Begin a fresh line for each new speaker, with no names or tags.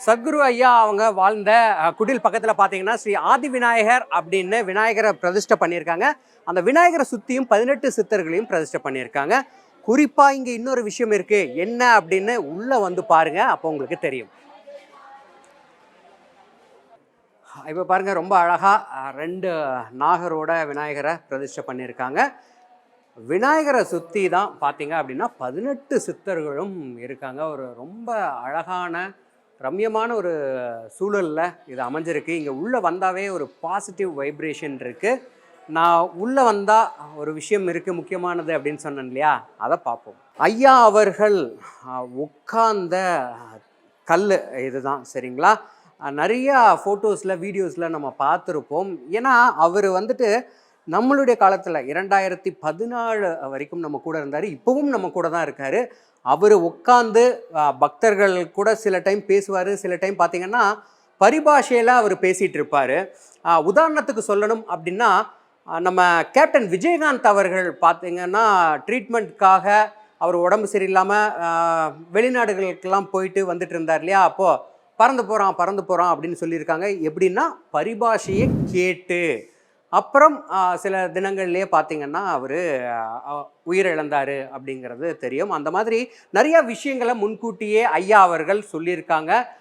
சத்குரு ஐயா அவங்க வாழ்ந்த குடில் பக்கத்தில் பார்த்தீங்கன்னா ஸ்ரீ ஆதி விநாயகர் அப்படின்னு விநாயகரை பிரதிஷ்டை பண்ணியிருக்காங்க. அந்த விநாயகரை சுற்றியும் 18 சித்தர்களையும் பிரதிஷ்டை பண்ணியிருக்காங்க. குறிப்பாக இங்கே இன்னொரு விஷயம் இருக்குது, என்ன அப்படின்னு உள்ளே வந்து பாருங்கள், அப்போ உங்களுக்கு தெரியும். இப்போ பாருங்கள், ரொம்ப அழகாக 2 நாகரோட விநாயகரை பிரதிஷ்டை பண்ணியிருக்காங்க. விநாயகரை சுற்றி தான் பார்த்தீங்க அப்படின்னா 18 சித்தர்களும் இருக்காங்க. ஒரு ரொம்ப அழகான ரம்யமான ஒரு சூழலில் இது அமைஞ்சிருக்கு. இங்கே உள்ளே வந்தாவே ஒரு பாசிட்டிவ் வைப்ரேஷன் இருக்குது. நான் உள்ளே வந்தால் ஒரு விஷயம் இருக்குது முக்கியமானது அப்படின்னு சொன்னேன் இல்லையா, அதை பார்ப்போம். ஐயா அவர்கள் உட்கார்ந்த கல் இதுதான், சரிங்களா? நிறையா ஃபோட்டோஸில் வீடியோஸில் நம்ம பார்த்துருப்போம். ஏன்னா அவர் வந்துட்டு நம்மளுடைய காலத்தில் 2014 வரைக்கும் நம்ம கூட இருந்தார். இப்போவும் நம்ம கூட தான் இருக்கார். அவர் உட்காந்து பக்தர்கள் கூட சில டைம் பேசுவார், சில டைம் பார்த்திங்கன்னா பரிபாஷையில் அவர் பேசிகிட்டு இருப்பார். உதாரணத்துக்கு சொல்லணும் அப்படின்னா, நம்ம கேப்டன் விஜயகாந்த் அவர்கள் பார்த்திங்கன்னா ட்ரீட்மெண்ட்காக அவர் உடம்பு சரியில்லாமல் வெளிநாடுகளுக்கெல்லாம் போயிட்டு வந்துட்டு இருந்தார் இல்லையா, அப்போது பறந்து போகிறான் அப்படின்னு சொல்லியிருக்காங்க. எப்படின்னா பரிபாஷையை கேட்டு. அப்புறம் சில தினங்கள்லேயே பார்த்திங்கன்னா அவர் உயிரிழந்தார் அப்படிங்கிறது தெரியும். அந்த மாதிரி நிறையா விஷயங்களை முன்கூட்டியே ஐயா அவர்கள் சொல்லியிருக்காங்க.